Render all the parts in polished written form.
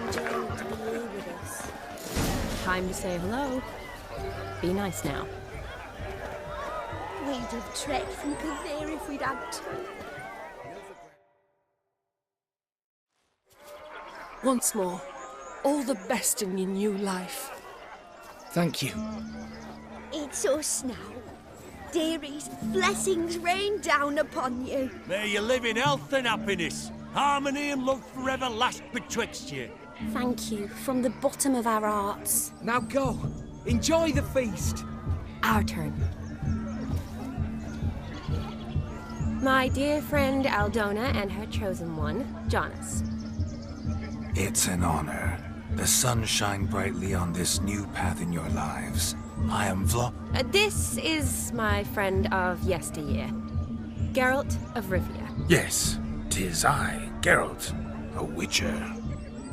enjoying to be here with us. Time to say hello. Be nice now. We'd have trekked from Kildare if we'd had to. Once more, all the best in your new life. Thank you. It's us now. Dearies, blessings rain down upon you. May you live in health and happiness. Harmony and love forever last betwixt you. Thank you from the bottom of our hearts. Now go. Enjoy the feast. Our turn. My dear friend Aldona and her chosen one, Jonas. It's an honor. The sun shine brightly on this new path in your lives. I am This is my friend of yesteryear, Geralt of Rivia. Yes, 'tis I, Geralt, a witcher.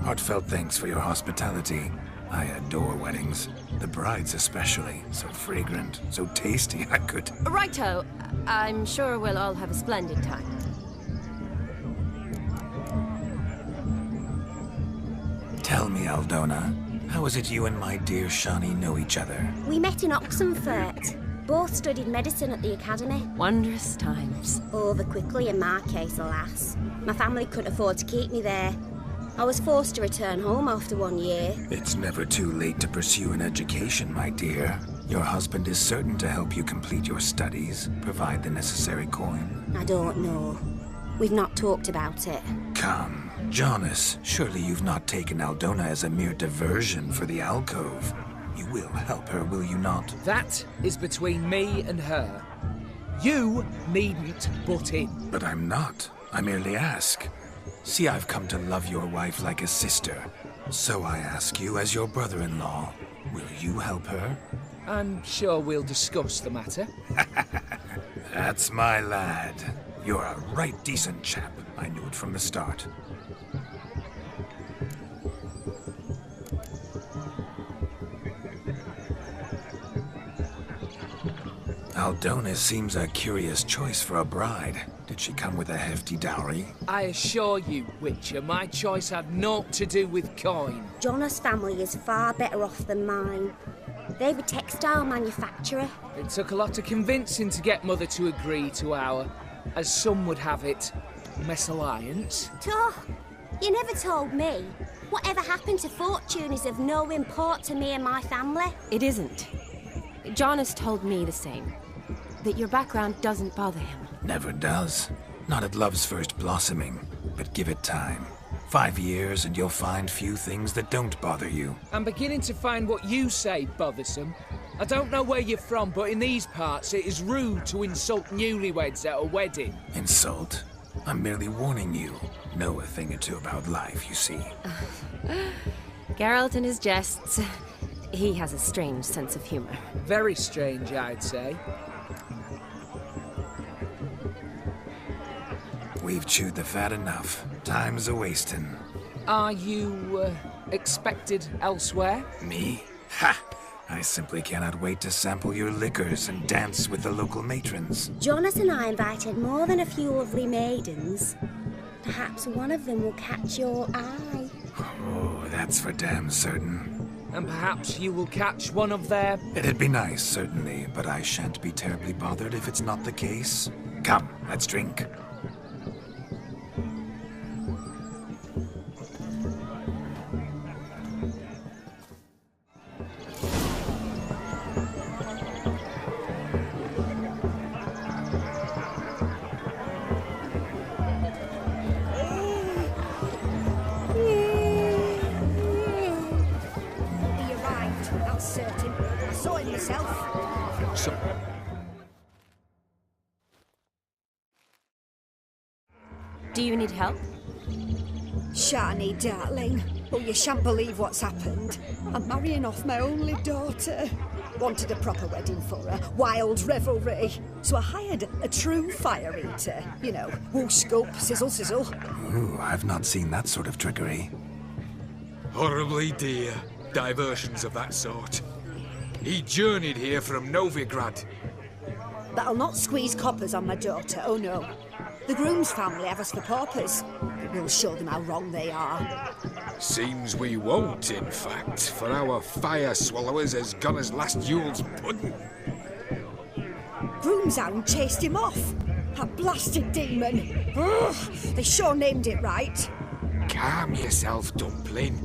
Heartfelt thanks for your hospitality. I adore weddings. The brides especially. So fragrant, so tasty, I could... Righto. I'm sure we'll all have a splendid time. Tell me, Aldona, how is it you and my dear Shani know each other? We met in Oxenfurt. Both studied medicine at the academy. Wondrous times. Over quickly in my case, alas. My family couldn't afford to keep me there. I was forced to return home after 1 year. It's never too late to pursue an education, my dear. Your husband is certain to help you complete your studies, provide the necessary coin. I don't know. We've not talked about it. Come, Jonas, surely you've not taken Aldona as a mere diversion for the alcove. You will help her, will you not? That is between me and her. You needn't butt in. But I'm not. I merely ask. See, I've come to love your wife like a sister. So I ask you, as your brother-in-law, will you help her? I'm sure we'll discuss the matter. That's my lad. You're a right decent chap. I knew it from the start. Aldona seems a curious choice for a bride. Did she come with a hefty dowry? I assure you, Witcher, my choice had naught to do with coin. Jonas' family is far better off than mine. They're a textile manufacturer. It took a lot of convincing to get Mother to agree to our, as some would have it, mesalliance. Oh, you never told me. Whatever happened to fortune is of no import to me and my family. It isn't. Jonas told me the same. That your background doesn't bother him. Never does. Not at love's first blossoming. But give it time. 5 years and you'll find few things that don't bother you. I'm beginning to find what you say bothersome. I don't know where you're from, but in these parts it is rude to insult newlyweds at a wedding. Insult? I'm merely warning you. Know a thing or two about life, you see. Geralt and his jests. He has a strange sense of humor. Very strange, I'd say. We've chewed the fat enough. Time's a-wasting. Are you, expected elsewhere? Me? Ha! I simply cannot wait to sample your liquors and dance with the local matrons. Jonas and I invited more than a few lovely maidens. Perhaps one of them will catch your eye. Oh, that's for damn certain. And perhaps you will catch one of their... It'd be nice, certainly, but I shan't be terribly bothered if it's not the case. Come, let's drink. Do you need help? Shani, darling. Oh, you shan't believe what's happened. I'm marrying off my only daughter. Wanted a proper wedding for her, wild revelry. So I hired a true fire eater. You know, whoosh, gulp, sizzle, sizzle. Ooh, I've not seen that sort of trickery. Horribly dear diversions of that sort. He journeyed here from Novigrad. but I'll not squeeze coppers on my daughter, oh no. The groom's family have us for paupers, but we'll show them how wrong they are. Seems we won't, in fact, for our fire swallowers has gone as last Yule's pudding. Groom's hound chased him off. That blasted demon. Ugh, they sure named it right. Calm yourself, Dumpling.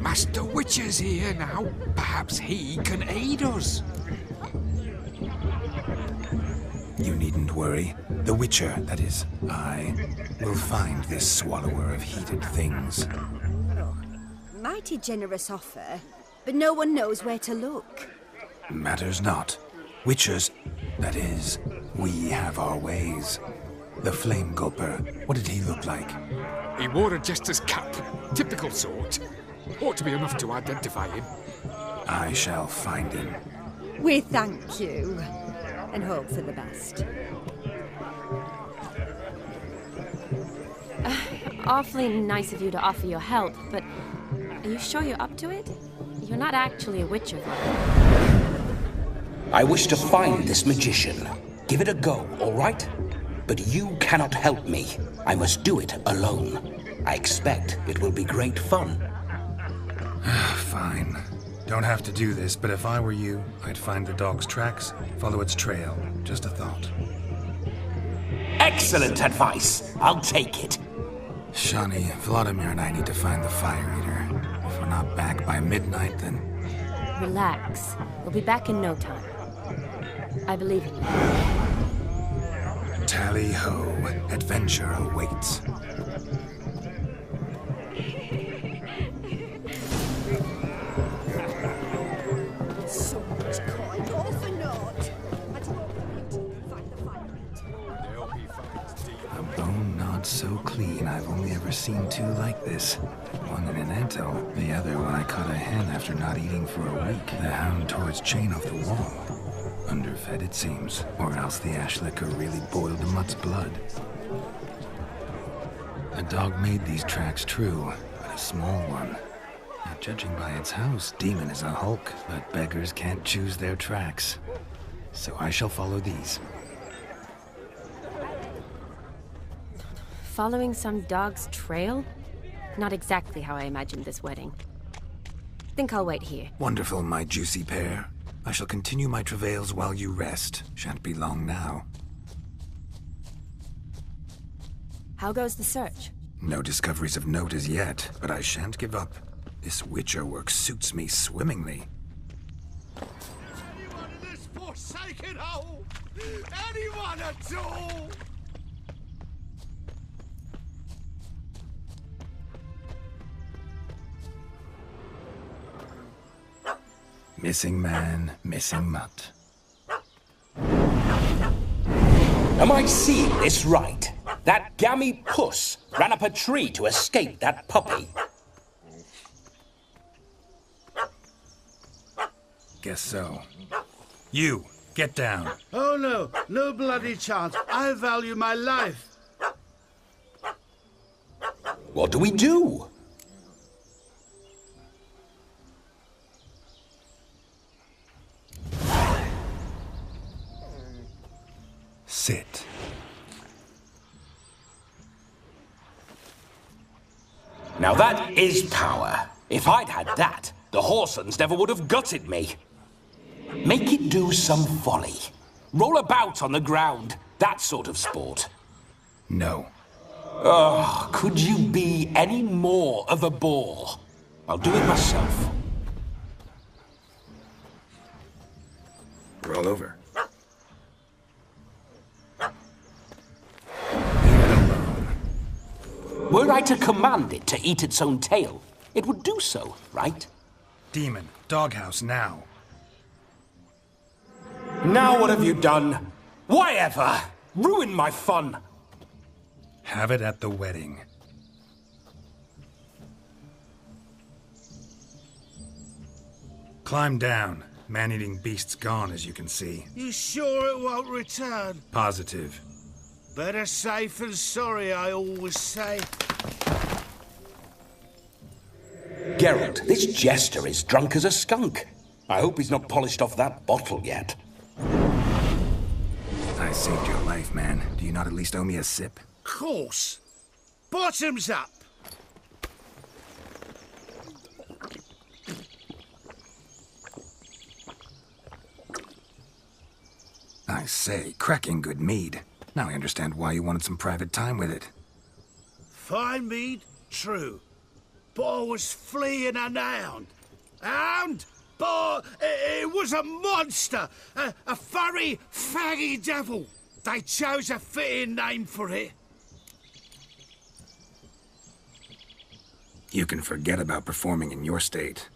Master Witcher's here now. Perhaps he can aid us. You needn't worry. The Witcher, that is, I, will find this swallower of heated things. Oh, mighty generous offer, but no one knows where to look. Matters not. Witchers, that is, we have our ways. The Flame Gulper, what did he look like? He wore a jester's cap. Typical sort. Ought to be enough to identify him. I shall find him. We thank you, and hope for the best. Awfully nice of you to offer your help, but are you sure you're up to it? You're not actually a witcher, though. I wish to find this magician. Give it a go, all right? But you cannot help me. I must do it alone. I expect it will be great fun. Fine. Don't have to do this, but if I were you, I'd find the dog's tracks, follow its trail. Just a thought. Excellent advice. I'll take it. Shani, Vladimir and I need to find the Fire Eater. If we're not back by midnight, then... Relax. We'll be back in no time. I believe in you. Tally-ho. Adventure awaits. So much coin, all for naught. I do hope find the Fire Eater. A bone not so clean I've only ever seen two like this. One in an ento, the other when I caught a hen after not eating for a week. The hound tore its chain off the wall. Underfed, it seems, or else the ash liquor really boiled the mutt's blood. A dog made these tracks true, but a small one. Now, judging by its house, Demon is a hulk, but beggars can't choose their tracks. So I shall follow these. Following some dog's trail? Not exactly how I imagined this wedding. Think I'll wait here. Wonderful, my juicy pair. I shall continue my travails while you rest. Shan't be long now. How goes the search? No discoveries of note as yet, but I shan't give up. This Witcher work suits me swimmingly. Anyone in this forsaken hole? Anyone at all? Missing man, missing mutt. Am I seeing this right? That gammy puss ran up a tree to escape that puppy. Guess so. You, get down. Oh no, no bloody chance. I value my life. What do we do? Sit. Now that is power. If I'd had that, the Horsons never would have gutted me. Make it do some folly. Roll about on the ground. That sort of sport. No. Oh, could you be any more of a bore? I'll do it myself. Roll over. Were I to command it to eat its own tail, it would do so, right? Demon, doghouse now. Now what have you done? Why ever? Ruin my fun. Have it at the wedding. Climb down. Man-eating beast's gone, as you can see. You sure it won't return? Positive. Better safe than sorry, I always say. Geralt, this jester is drunk as a skunk. I hope he's not polished off that bottle yet. saved your life, man. Do you not at least owe me a sip? Course. Bottoms up. I say, cracking good mead. Now I understand why you wanted some private time with it. Fine mead, true. But I was fleeing an hound. Hound? But it was a monster. A furry, faggy devil. They chose a fitting name for it. You can forget about performing in your state.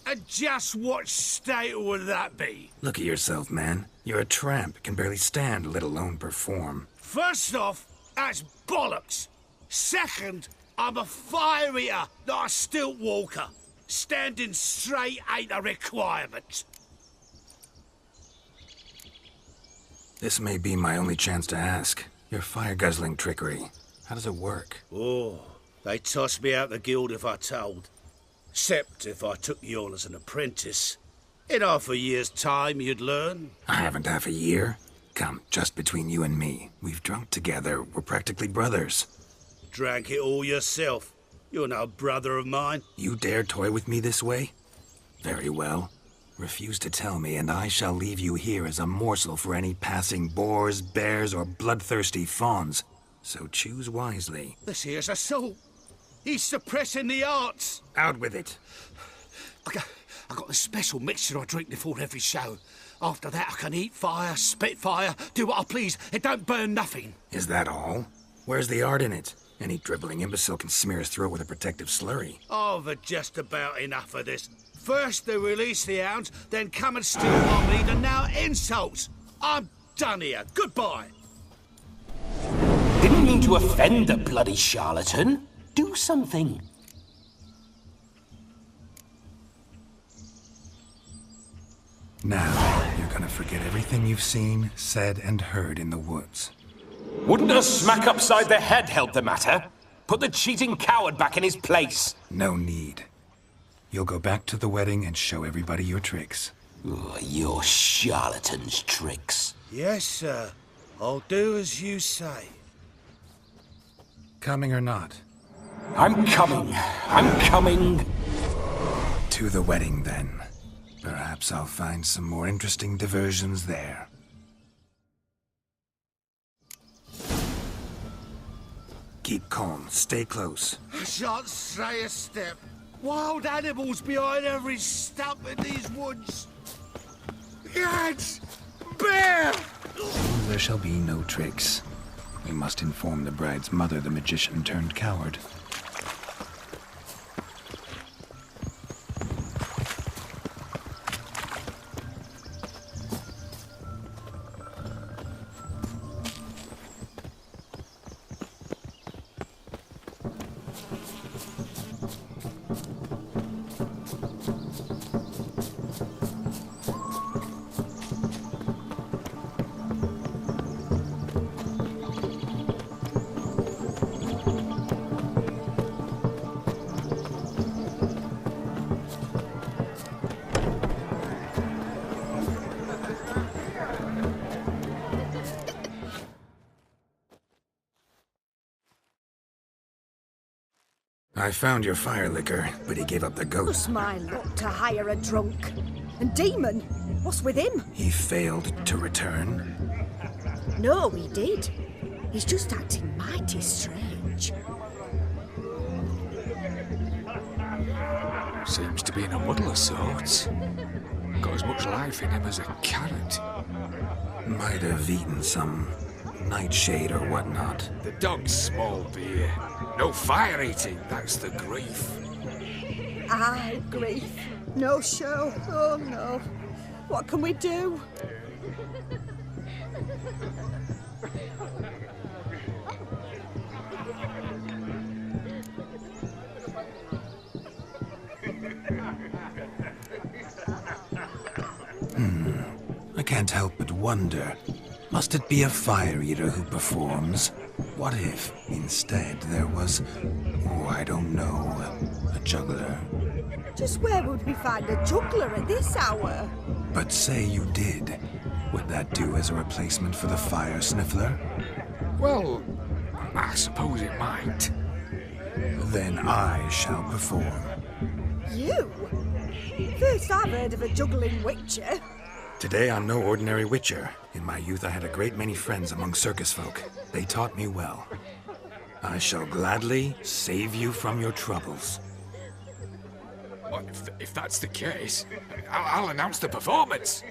And just what state would that be? Look at yourself, man. You're a tramp, can barely stand, let alone perform. First off, that's bollocks. Second, I'm a fire eater, not a stilt walker. Standing straight ain't a requirement. This may be my only chance to ask. Your fire-guzzling trickery, how does it work? Oh, they tossed me out the guild if I told. Except if I took you on as an apprentice. In half a year's time, you'd learn. I haven't half a year. Come, just between you and me. We've drunk together. We're practically brothers. Drank it all yourself. You're no brother of mine. You dare toy with me this way? Very well. Refuse to tell me, and I shall leave you here as a morsel for any passing boars, bears, or bloodthirsty fawns. So choose wisely. This here's assault. He's suppressing the arts. Out with it. I got a special mixture I drink before every show. After that, I can eat fire, spit fire, do what I please. It don't burn nothing. Is that all? Where's the art in it? Any dribbling imbecile can smear his throat with a protective slurry. I've had just about enough of this. First they release the hounds, then come and steal my meat, and now insults. I'm done here. Goodbye. Didn't mean to offend the bloody charlatan. Do something. Now, you're gonna forget everything you've seen, said, and heard in the woods. Wouldn't a smack upside the head help the matter? Put the cheating coward back in his place. No need. You'll go back to the wedding and show everybody your tricks. Oh, your charlatan's tricks. Yes, sir. I'll do as you say. Coming or not? I'm coming. I'm coming. To the wedding, then. Perhaps I'll find some more interesting diversions there. Keep calm. Stay close. I shan't stray a step. Wild animals behind every stump in these woods. Yaks! Bear! There shall be no tricks. We must inform the bride's mother the magician turned coward. I found your fire liquor, but he gave up the ghost. What's my luck to hire a drunk? And Demon, what's with him? He failed to return. No, he did. He's just acting mighty strange. Seems to be in a muddle of sorts. Got as much life in him as a carrot. Might have eaten some nightshade or whatnot. The dog's small beer. No fire eating, that's the grief. Aye, grief. No show. Oh no. What can we do? I can't help but wonder. Must it be a fire eater who performs? What if, instead, there was, oh, I don't know, a juggler? Just where would we find a juggler at this hour? But say you did. Would that do as a replacement for the fire sniffler? Well, I suppose it might. Then I shall perform. You? First I've heard of a juggling witcher. Today I'm no ordinary witcher. In my youth I had a great many friends among circus folk. They taught me well. I shall gladly save you from your troubles. Well, if that's the case, I'll announce the performance.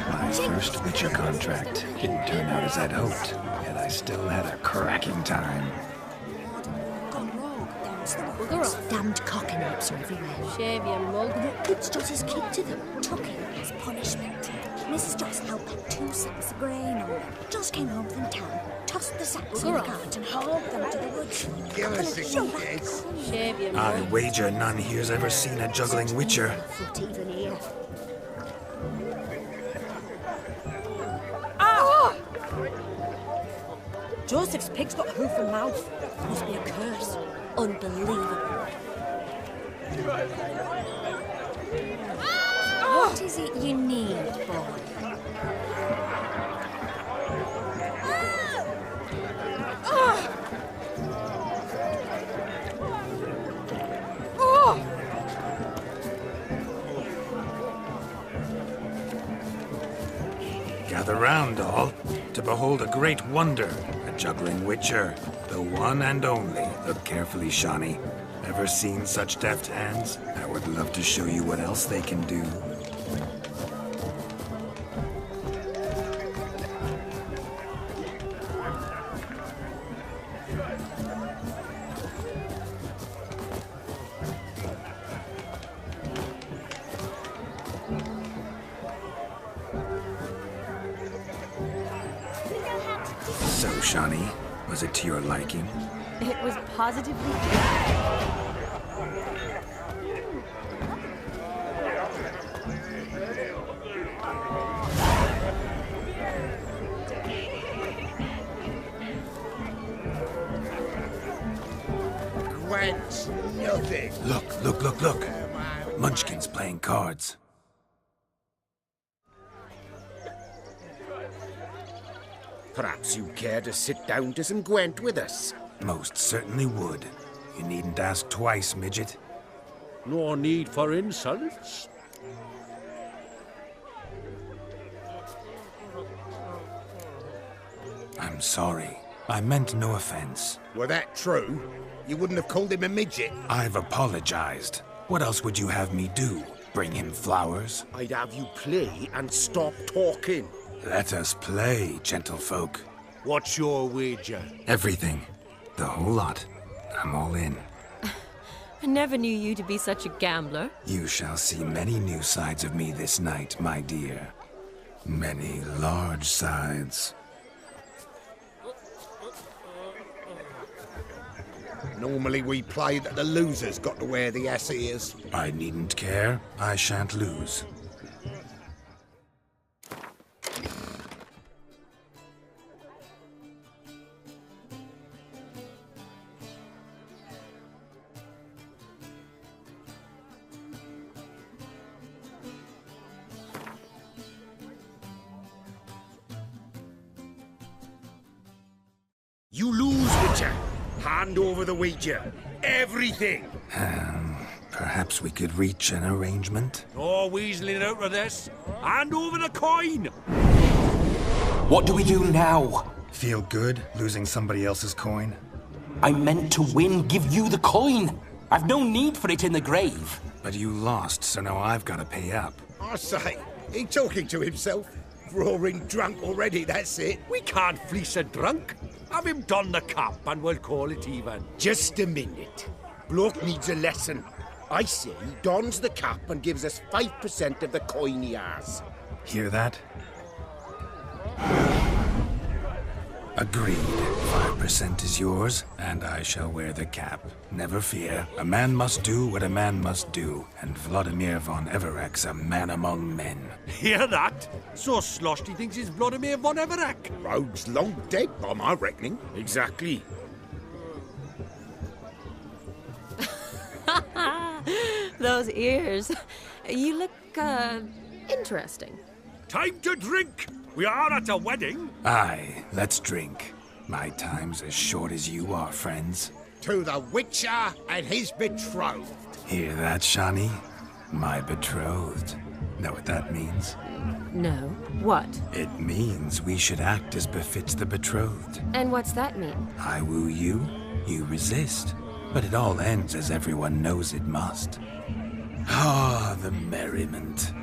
My first witcher contract didn't turn out as I'd hoped, yet I still had a cracking time. Bugger off. Damned cockanapes are everywhere. Shave your mug. It's just his kid to them. Took him as punishment. Mrs. Joss helped put 2 sacks of grain on them. Just came home from town, tossed the sacks in the cart and hauled them to the woods. Give us a kiss. Shave your I mug. wager none here's ever seen a juggling witcher. Foot even here. Joseph's pig's got hoof and mouth. Must be a curse. Unbelievable. What is it you need, boy? Gather round, all, to behold a great wonder, a juggling witcher, the one and only. Look carefully, Shawnee. Ever seen such deft hands? I would love to show you what else they can do. So, Shawnee, was it to your liking? It was positively Gwent, nothing. Look. Munchkin's playing cards. Perhaps you care to sit down to some Gwent with us? Most certainly would. You needn't ask twice, midget. No need for insults. I'm sorry. I meant no offense. Were that true, you wouldn't have called him a midget. I've apologized. What else would you have me do? Bring him flowers? I'd have you play and stop talking. Let us play, gentlefolk. What's your wager? Everything. The whole lot. I'm all in. I never knew you to be such a gambler. You shall see many new sides of me this night, my dear. Many large sides. Normally we play that the loser's got to wear the ass ears. I needn't care. I shan't lose. You lose, Witcher. Hand over the wager. Everything. Perhaps we could reach an arrangement? No weaseling out of this. Hand over the coin. What do we do now? Feel good losing somebody else's coin? I meant to win, give you the coin. I've no need for it in the grave. But you lost, so now I've got to pay up. I say, he talking to himself. Roaring drunk already, that's it. We can't fleece a drunk. Have him don the cap and we'll call it even. Just a minute. Bloke needs a lesson. I say he dons the cap and gives us 5% of the coin he has. Hear that? Agreed. 5% is yours, and I shall wear the cap. Never fear. A man must do what a man must do, and Vladimir von Everek's a man among men. Hear that? So sloshed he thinks he's Vladimir von Everek. Rogue's long dead, by my reckoning. Exactly. Those ears. You look, interesting. Time to drink! We are at a wedding. Aye, let's drink. My time's as short as you are, friends. To the Witcher and his betrothed. Hear that, Shani? My betrothed. Know what that means? No. What? It means we should act as befits the betrothed. And what's that mean? I woo you, you resist. But it all ends as everyone knows it must. Ah, the merriment.